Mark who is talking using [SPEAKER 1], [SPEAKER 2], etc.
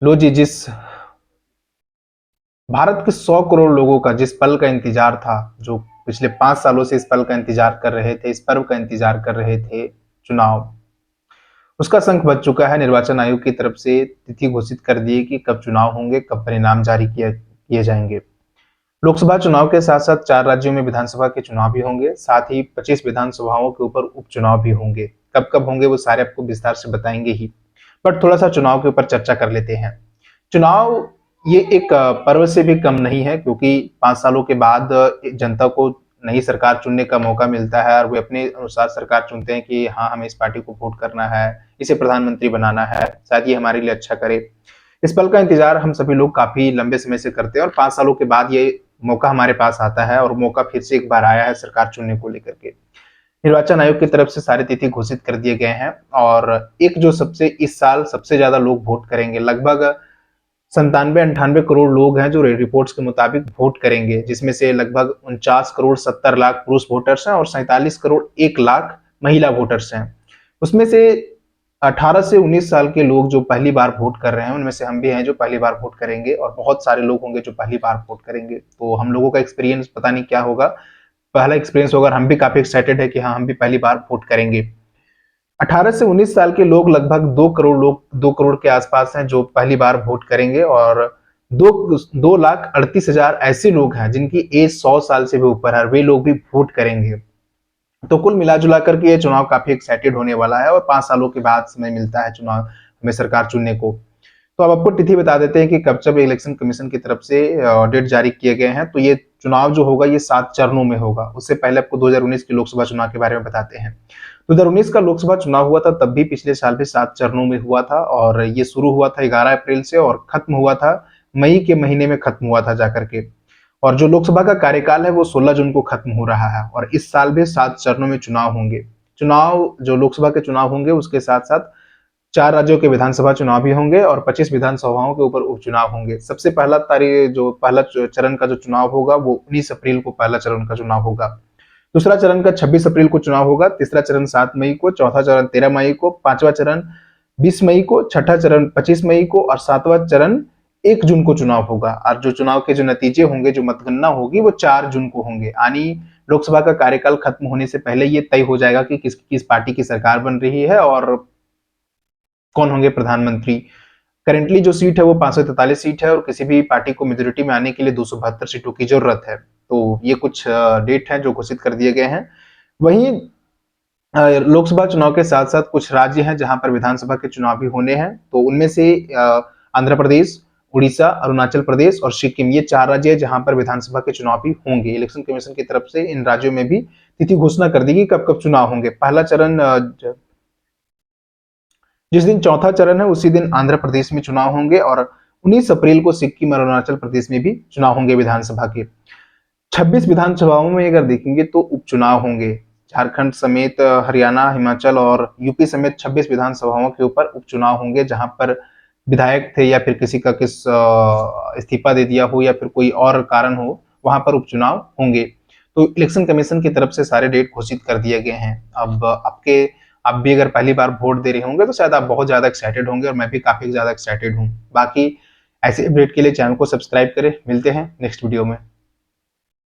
[SPEAKER 1] लो जी, जिस भारत के 100 करोड़ लोगों का जिस पल का इंतजार था, जो पिछले 5 सालों से इस पल का इंतजार कर रहे थे, इस पर्व का इंतजार कर रहे थे, चुनाव, उसका शंख बज चुका है। निर्वाचन आयोग की तरफ से तिथि घोषित कर दी कि कब चुनाव होंगे, कब परिणाम जारी किए जाएंगे। लोकसभा चुनाव के साथ साथ 4 राज्यों में विधानसभा के चुनाव भी होंगे, साथ ही 25 विधानसभाओं के ऊपर उपचुनाव भी होंगे। कब कब होंगे वो सारे आपको विस्तार से बताएंगे ही, बट थोड़ा सा चुनाव के ऊपर चर्चा कर लेते हैं। चुनाव ये एक पर्व से भी कम नहीं है, क्योंकि 5 सालों के बाद जनता को नई सरकार चुनने का मौका मिलता है और वे अपने अनुसार सरकार चुनते हैं कि हाँ, हमें इस पार्टी को वोट करना है, इसे प्रधानमंत्री बनाना है, शायद ये हमारे लिए अच्छा करे। इस पल का इंतजार हम सभी लोग काफी लंबे समय से करते हैं और 5 सालों के बाद ये मौका हमारे पास आता है और मौका फिर से एक बार आया है सरकार चुनने को लेकर के। निर्वाचन आयोग की तरफ से सारे तिथि घोषित कर दिए गए हैं और एक जो सबसे इस साल सबसे ज्यादा लोग वोट करेंगे, लगभग 97-98 करोड़ लोग हैं जो रिपोर्ट्स के मुताबिक वोट करेंगे, जिसमें से लगभग 49 करोड़ 70 लाख पुरुष वोटर्स हैं और 47 करोड़ 1 लाख महिला वोटर्स हैं। उसमें से 18 से 19 साल के लोग जो पहली बार वोट कर रहे हैं, उनमें से हम भी हैं जो पहली बार वोट करेंगे और बहुत सारे लोग होंगे जो पहली बार वोट करेंगे। तो हम लोगों का एक्सपीरियंस पता नहीं क्या होगा, पहला एक्सपीरियंस होगा, हम भी काफी एक्साइटेड है कि हाँ, हम भी पहली बार वोट करेंगे। 18 से 19 साल के लोग लगभग 2 करोड़ के आसपास हैं जो पहली बार वोट करेंगे और 2,38,000 ऐसे लोग हैं जिनकी एज 100 साल से भी ऊपर है, वे लोग भी वोट करेंगे। तो कुल मिला जुला करके ये चुनाव काफी एक्साइटेड होने वाला है और 5 सालों के बाद समय मिलता है चुनाव में सरकार चुनने को। तो अब आपको तिथि बता देते हैं कि कब जब इलेक्शन कमीशन की तरफ से डेट जारी किए गए हैं। तो ये चुनाव जो होगा ये 7 चरणों में होगा। उससे पहले आपको 2019 के लोकसभा चुनाव के बारे में बताते हैं। 2019 का लोकसभा चुनाव हुआ था, तब भी पिछले साल भी 7 चरणों में हुआ था और ये शुरू हुआ था 11 अप्रैल से और खत्म हुआ था मई के महीने में, खत्म हुआ था जाकर के। और जो लोकसभा का कार्यकाल है वो 16 जून को खत्म हो रहा है और इस साल भी 7 चरणों में चुनाव होंगे। चुनाव जो लोकसभा के चुनाव होंगे उसके साथ साथ 4 राज्यों के विधानसभा चुनाव भी होंगे और 25 विधानसभाओं के ऊपर उपचुनाव होंगे। सबसे पहला पहला चरण का जो चुनाव होगा वो 19 अप्रैल को पहला चरण का चुनाव होगा। दूसरा चरण का 26 अप्रैल को चुनाव होगा, तीसरा चरण 7 मई को, चौथा चरण 13 मई को, पांचवा चरण 20 मई को, छठा चरण 25 मई को और सातवां चरण 1 जून को चुनाव होगा। और जो चुनाव के जो नतीजे होंगे, जो मतगणना होगी वो 4 जून को होंगे। यानी लोकसभा का कार्यकाल खत्म होने से पहले ये तय हो जाएगा कि किस पार्टी की सरकार बन रही है और कौन होंगे प्रधानमंत्री। करेंटली जो सीट है वो 543 सीट है और किसी भी पार्टी को मेजोरिटी में आने के लिए 272 सीटों की जरूरत है। तो ये कुछ डेट है जो घोषित कर दिए गए हैं। वहीं लोकसभा चुनाव के साथ साथ कुछ राज्य हैं जहां पर विधानसभा के चुनाव भी होने हैं। तो उनमें से आंध्र प्रदेश, उड़ीसा, अरुणाचल प्रदेश और सिक्किम, ये 4 राज्य है जहां पर विधानसभा के चुनाव भी होंगे। इलेक्शन कमीशन की तरफ से इन राज्यों में भी तिथि घोषणा कर दी कि कब कब चुनाव होंगे। पहला चरण जिस दिन चौथा चरण है उसी दिन आंध्र प्रदेश में चुनाव होंगे और 19 अप्रैल को सिक्किम और अरुणाचल प्रदेश में भी चुनाव होंगे विधानसभा के। 26 विधानसभाओं में अगर देखेंगे तो उपचुनाव होंगे। झारखंड समेत हरियाणा, हिमाचल और यूपी समेत 26 विधानसभाओं के ऊपर उपचुनाव होंगे, जहां पर विधायक थे या फिर किसी का इस्तीफा दे दिया हो या फिर कोई और कारण हो, वहां पर उपचुनाव होंगे। तो इलेक्शन कमीशन की तरफ से सारे डेट घोषित कर दिए गए हैं। अब आप भी अगर पहली बार वोट दे रहे होंगे तो शायद आप बहुत ज्यादा एक्साइटेड होंगे और मैं भी काफी ज्यादा एक्साइटेड हूँ। बाकी ऐसे अपडेट के लिए चैनल को सब्सक्राइब करें। मिलते हैं नेक्स्ट वीडियो में।